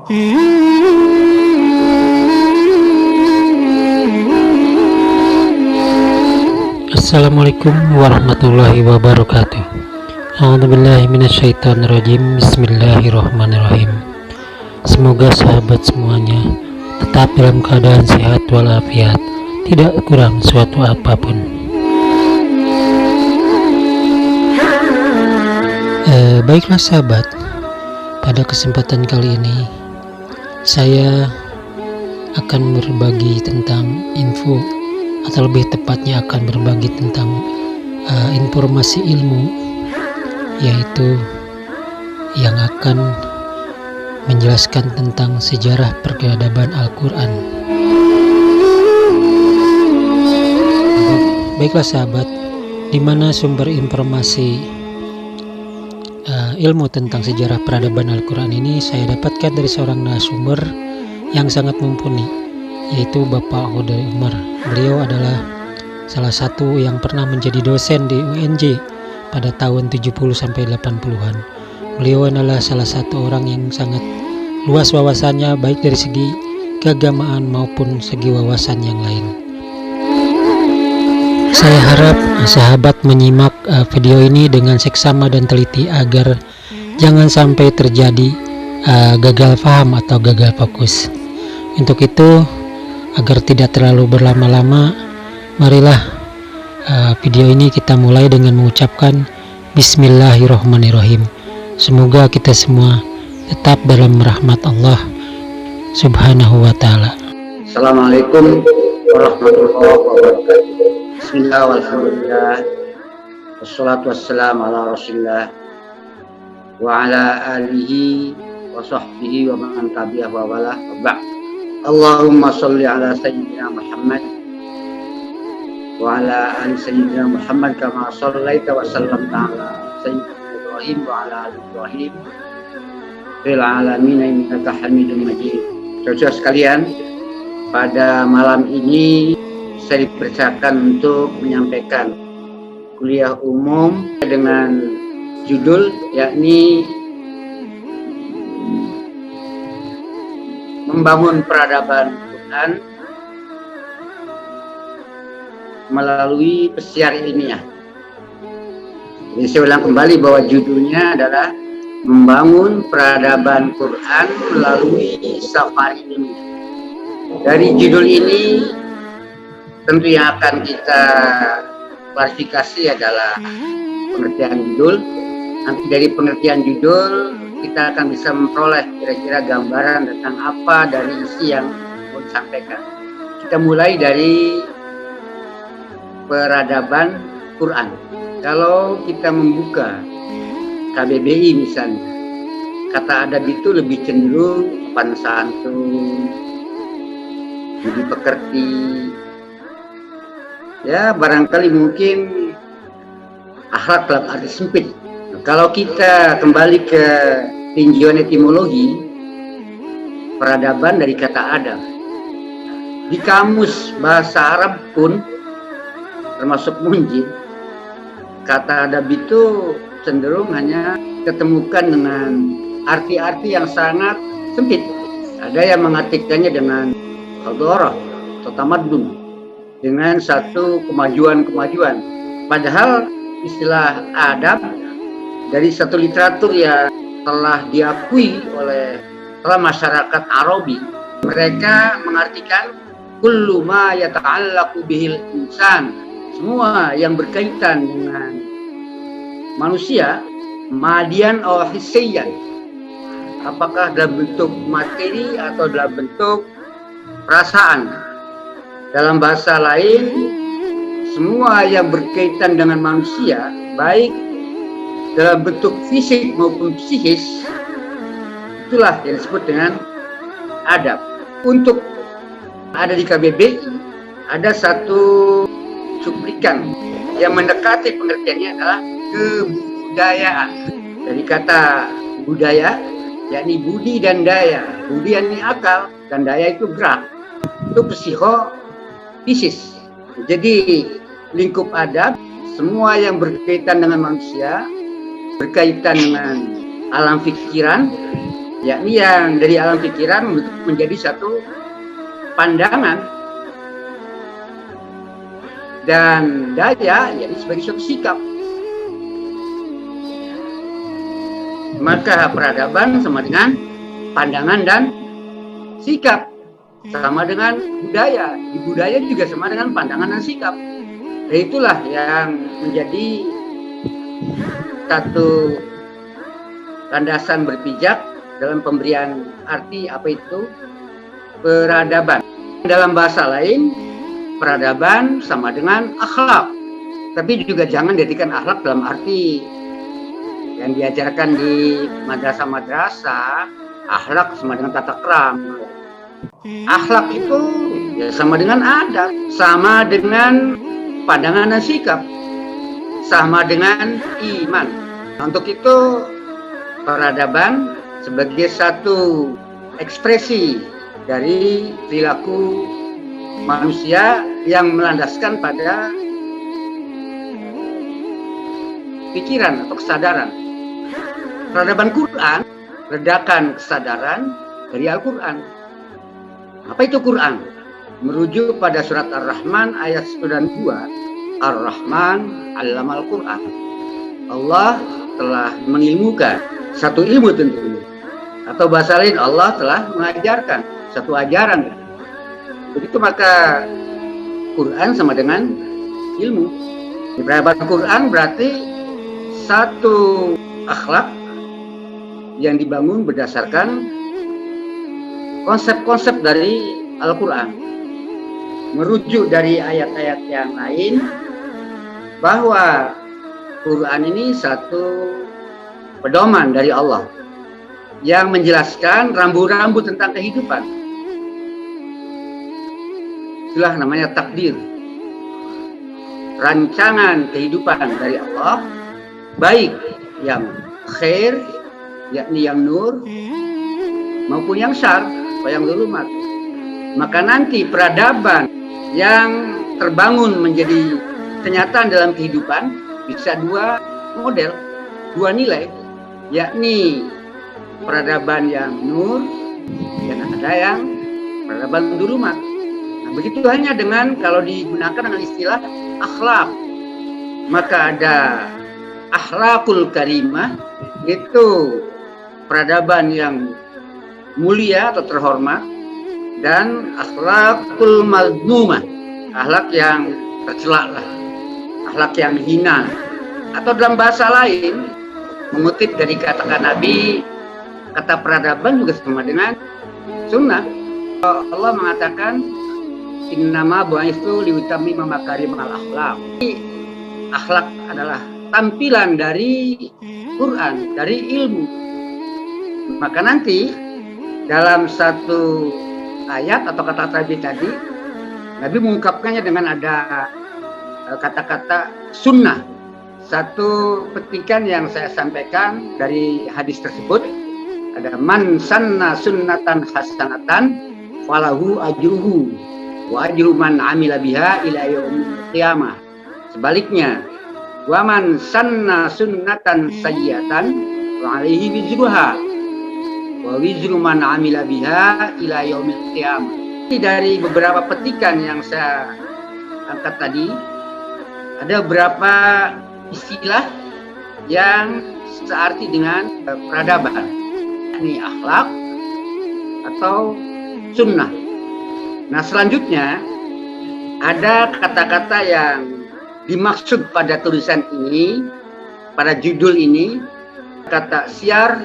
Assalamualaikum warahmatullahi wabarakatuh. A'udzubillahi minasyaitonirrajim. Bismillahirrahmanirrahim. Semoga sahabat semuanya tetap dalam keadaan sehat walafiat, tidak kurang suatu apapun. Baiklah sahabat, pada kesempatan kali ini saya akan berbagi tentang info, atau lebih tepatnya akan berbagi tentang informasi ilmu, yaitu yang akan menjelaskan tentang sejarah peradaban Al-Quran. Baiklah sahabat, di mana sumber informasi ilmu tentang sejarah peradaban Al-Quran ini saya dapatkan dari seorang narasumber yang sangat mumpuni, yaitu Bapak Hudai Umar. Beliau adalah salah satu yang pernah menjadi dosen di UNJ pada tahun 70-80-an. Beliau adalah salah satu orang yang sangat luas wawasannya, baik dari segi keagamaan maupun segi wawasan yang lain. Saya harap sahabat menyimak video ini dengan seksama dan teliti agar jangan sampai terjadi gagal paham atau gagal fokus. Untuk itu, agar tidak terlalu berlama-lama, marilah video ini kita mulai dengan mengucapkan Bismillahirrahmanirrahim. Semoga kita semua tetap dalam rahmat Allah Subhanahu wa ta'ala. Assalamualaikum warahmatullahi wabarakatuh. Bismillah walhamdulillah wassalatu wassalamu ala rasulillah wa ala alihi wa sahbihi wa man tabi'ah wa wala wa ba'd. Allahumma sholli ala sayyidina Muhammad wa ala ali sayyidina Muhammad kama shallaita wa sallamta ala sayyidina Ibrahim wa ala ali Ibrahim fil alamin innaka Hamidum Majid. Saudara sekalian, pada malam ini saya dipersilakan untuk menyampaikan kuliah umum dengan judul yakni Membangun Peradaban Quran melalui pesiar ilmiah. Jadi saya ulang kembali bahwa judulnya adalah Membangun Peradaban Quran melalui safari ilmiah. Dari judul ini tentu yang akan kita klarifikasi adalah pengertian judul. Nanti dari pengertian judul kita akan bisa memperoleh kira-kira gambaran tentang apa dari isi yang mau disampaikan. Kita mulai dari peradaban Quran. Kalau kita membuka KBBI misalnya, kata adab itu lebih cenderung sopan santun, budi pekerti. Ya, barangkali mungkin akhlak dalam arti sempit. Kalau kita kembali ke tinjauan etimologi, peradaban dari kata adab. Di kamus bahasa Arab pun, termasuk Munjid, kata adab itu cenderung hanya ketemukan dengan arti-arti yang sangat sempit. Ada yang mengartikannya dengan hadharah atau tamadun, dengan satu kemajuan-kemajuan. Padahal istilah adab dari satu literatur yang telah diakui oleh masyarakat Arabi, mereka mengartikan kullu ma yata'allaqu bihil insan, semua yang berkaitan dengan manusia, madian atau hissiyan, apakah dalam bentuk materi atau dalam bentuk perasaan. Dalam bahasa lain, semua yang berkaitan dengan manusia, baik dalam bentuk fisik maupun psikis, itulah yang disebut dengan adab. Untuk ada di KBBI, ada satu cuplikan yang mendekati pengertiannya adalah kebudayaan. Dari kata budaya, yakni budi dan daya. Budi yakni akal, dan daya itu gerak. Itu psikofisis. Jadi lingkup adab, semua yang berkaitan dengan manusia, berkaitan dengan alam pikiran, yakni yang dari alam pikiran menjadi satu pandangan, dan daya yakni sebagai suatu sikap. Maka peradaban sama dengan pandangan dan sikap, sama dengan budaya. Di budaya juga sama dengan pandangan dan sikap. Dan itulah yang menjadi satu landasan berpijak dalam pemberian arti apa itu peradaban. Dalam bahasa lain, peradaban sama dengan akhlak. Tapi juga jangan jadikan akhlak dalam arti yang diajarkan di madrasah-madrasah, akhlak sama dengan tata krama. Akhlak itu ya sama dengan adab, sama dengan pandangan dan sikap, sama dengan iman. Untuk itu peradaban sebagai satu ekspresi dari perilaku manusia yang melandaskan pada pikiran atau kesadaran. Peradaban Quran, ledakan kesadaran dari Al-Quran. Apa itu Quran? Merujuk pada surat Ar-Rahman ayat 92. Ar-Rahman 'allamal Quran. Allah telah mengilmukan satu ilmu tentunya. Atau bahasa lain, Allah telah mengajarkan satu ajaran. Begitu maka Quran sama dengan ilmu. Di peradaban Quran berarti satu akhlak yang dibangun berdasarkan konsep-konsep dari Al-Quran, merujuk dari ayat-ayat yang lain bahwa Quran ini satu pedoman dari Allah yang menjelaskan rambu-rambu tentang kehidupan. Itulah namanya takdir, rancangan kehidupan dari Allah, baik yang khair yakni yang nur, maupun yang syar atau yang zulumat. Maka nanti peradaban yang terbangun menjadi kenyataan dalam kehidupan bisa dua model, dua nilai, yakni peradaban yang nur dan ada yang peradaban zulumat. Nah, begitu hanya dengan kalau digunakan dengan istilah akhlak, maka ada akhlakul karimah, itu peradaban yang mulia atau terhormat, dan akhlakul mazmumah, akhlak yang tercela lah, akhlak yang hina. Atau dalam bahasa lain, mengutip dari kata-kata Nabi, kata peradaban juga sama dengan sunnah. Allah mengatakan, innama bu'itsu liutammima makarimal akhlak. Akhlak adalah tampilan dari Quran, dari ilmu. Maka nanti dalam satu ayat atau kata Nabi tadi, Nabi mengungkapkannya dengan ada kata-kata sunnah. Satu petikan yang saya sampaikan dari hadis tersebut, ada man sanna sunnatan hasanatan falahu ajruhu wa ajru man amila biha ila yaumil qiyamah. Sebaliknya, wa man sanna sunnatan sayyi'atan wa alaihi wizruha wa wizru man amila biha ila yaumil qiyamah. Dari beberapa petikan yang saya angkat tadi, ada beberapa istilah yang searti dengan peradaban, ini akhlak atau sunnah. Nah, selanjutnya ada kata-kata yang dimaksud pada tulisan ini, pada judul ini, kata siar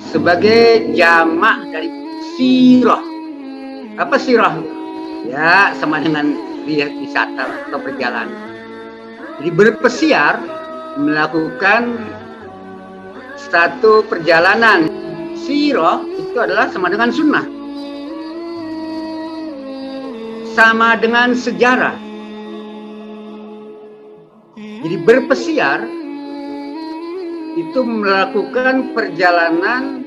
sebagai jamak dari sirah. Apa sirah? Ya, sama dengan wisata atau perjalanan. Jadi berpesiar, melakukan satu perjalanan. Sirah itu adalah sama dengan sunnah, sama dengan sejarah. Jadi berpesiar itu melakukan perjalanan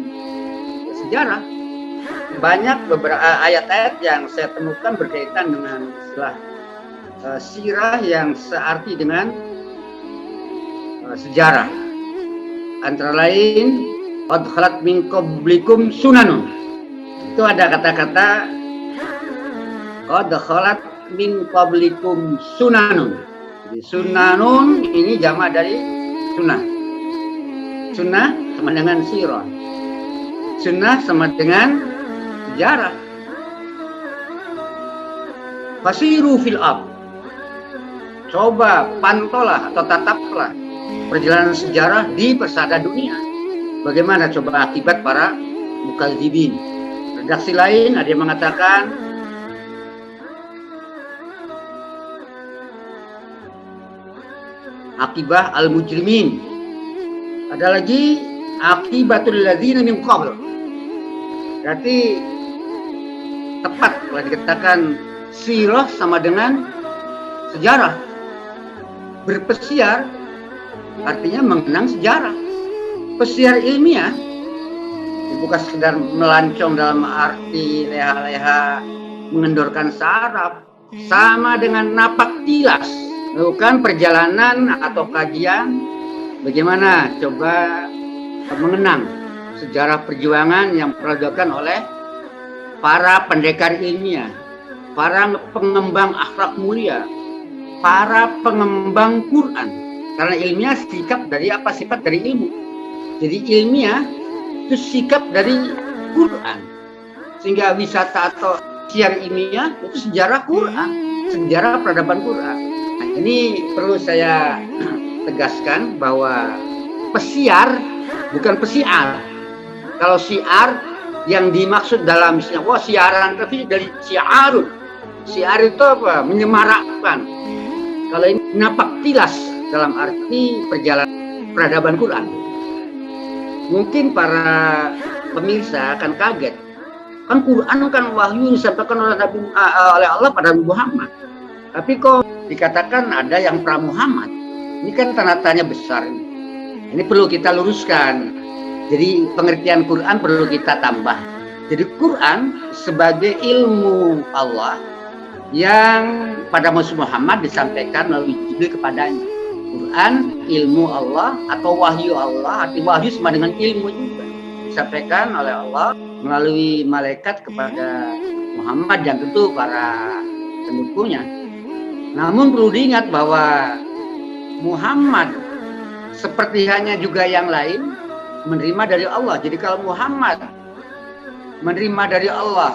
sejarah. Banyak beberapa ayat-ayat yang saya temukan berkaitan dengan istilah sirah yang searti dengan sejarah. Antara lain qad khalat min qablikum sunanun. Itu ada kata-kata qad khalat min qablikum sunanun. Jadi sunanun ini jamak dari sunnah. Sunnah sama dengan sirah. Sunnah sama dengan sejarah. Fasiru fil ard. Coba pantaulah atau tataplah perjalanan sejarah di persada dunia. Bagaimana coba akibat para mukadzibin. Redaksi lain ada yang mengatakan akibah al-mujrimin. Ada lagi akibatul ladzina min qabl. Berarti tepat kalau dikatakan sirah sama dengan sejarah. Berpesiar artinya mengenang sejarah. Pesiar ilmiah bukan sekedar melancong dalam arti leha-leha mengendorkan saraf, sama dengan napak tilas, melakukan perjalanan atau kajian bagaimana coba mengenang sejarah perjuangan yang pernah dilakukan oleh para pendekar ilmiah, para pengembang akhlak mulia, para pengembang Quran. Karena ilmiah sikap dari apa? Sifat dari ilmu. Jadi ilmiah itu sikap dari Quran. Sehingga wisata atau siar ilmiah itu sejarah Quran, sejarah peradaban Quran. Nah, ini perlu saya tegaskan bahwa pesiar bukan pesiar. Kalau siar yang dimaksud dalam istilah siaran tapi dari siarun. Siar itu apa? Menyemarakkan. Kalau ini napak tilas dalam arti perjalanan peradaban Quran. Mungkin para pemirsa akan kaget. Kan Quran kan wahyu disampaikan oleh Allah pada Muhammad. Tapi kok dikatakan ada yang pra Muhammad? Ini kan tanda tanya besar. Ini perlu kita luruskan. Jadi pengertian Quran perlu kita tambah. Jadi Quran sebagai ilmu Allah yang pada Muhammad disampaikan melalui Jibril kepadanya. Quran ilmu Allah atau wahyu Allah, arti wahyu sama dengan ilmu juga disampaikan oleh Allah melalui malaikat kepada Muhammad dan tentu para pendukungnya. Namun perlu diingat bahwa Muhammad seperti hanya juga yang lain menerima dari Allah. Jadi kalau Muhammad menerima dari Allah,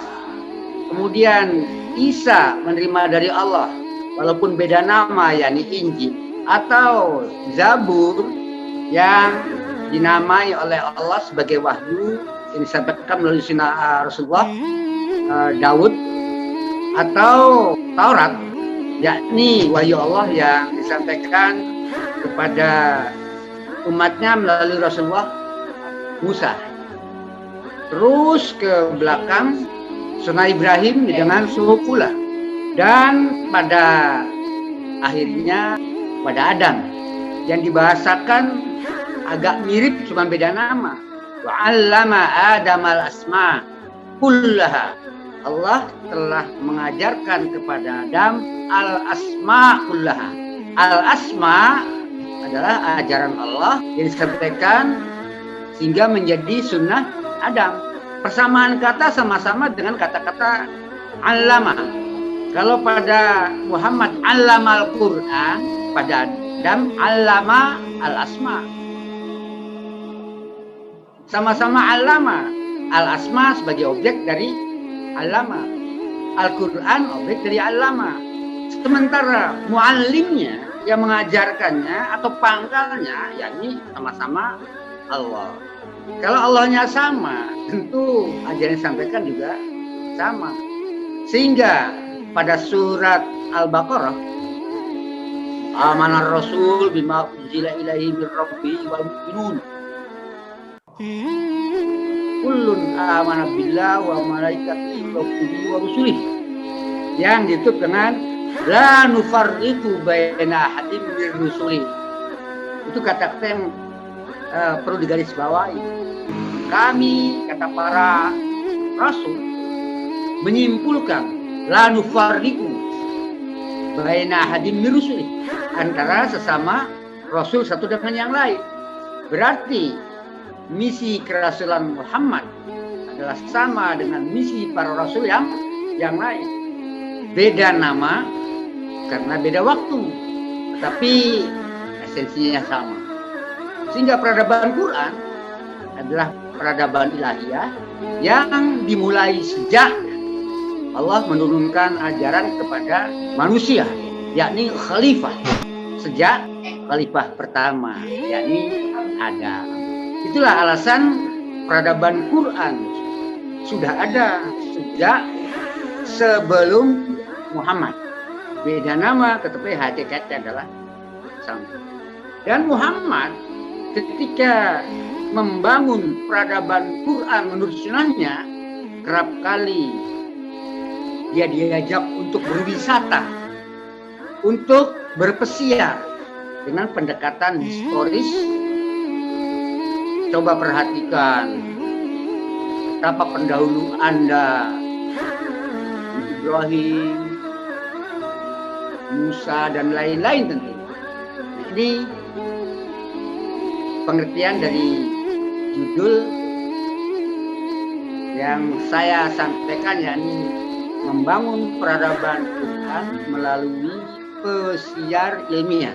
kemudian Isa menerima dari Allah, walaupun beda nama, yakni Injil atau Zabur yang dinamai oleh Allah sebagai wahyu yang disampaikan melalui Rasulullah Daud, atau Taurat yakni wahyu Allah yang disampaikan kepada umatnya melalui Rasulullah Musa. Terus ke belakang Sunnah Ibrahim dengan Suhufullah, dan pada akhirnya pada Adam yang dibahasakan agak mirip cuma beda nama. Wa 'allama Adam al-asma kullaha. Allah telah mengajarkan kepada Adam al-asma kullaha. Al-asma adalah ajaran Allah yang disampaikan sehingga menjadi sunnah Adam. Persamaan kata sama-sama dengan kata-kata 'allama. Kalau pada Muhammad 'allamal Qur'an, pada Adam 'allama al-asma. Sama-sama 'allama. Al-asma sebagai objek dari 'allama. Al-Qur'an objek dari 'allama. Sementara muallimnya yang mengajarkannya atau pangkalnya yakni sama-sama Allah. Kalau Allahnya sama, tentu ajaran yang disampaikan juga sama. Sehingga pada surat Al-Baqarah, amanar rasul bima unzila ilaihi min rabbihi wal mu'minun. Kullun amana billah wa malaikatihi wa kutubihi wa rusulihi. Yang ditutup dengan la nufarriqu baina ahadin min rusuli. Itu kata-kata yang perlu digarisbawahi. Kami, kata para rasul, menyimpulkan la nufarriqu baina ahadin min rusuli, antara sesama rasul satu dengan yang lain. Berarti misi kerasulan Muhammad adalah sama dengan misi para rasul yang lain. Beda nama karena beda waktu, tapi esensinya sama. Sehingga peradaban Quran adalah peradaban ilahiyah yang dimulai sejak Allah menurunkan ajaran kepada manusia, yakni khalifah. Sejak khalifah pertama, yakni Adam. Itulah alasan peradaban Quran sudah ada sejak sebelum Muhammad. Beda nama tetapi hakikatnya adalah sama. Dan Muhammad ketika membangun peradaban Quran menurut sunnahnya, kerap kali dia diajak untuk berwisata, untuk berpesiar dengan pendekatan historis. Coba perhatikan betapa pendahulu Anda, Ibrahim, Musa, dan lain-lain tentu. Ini pengertian dari judul yang saya sampaikan, yakni membangun peradaban Quran melalui pesiar ilmiah.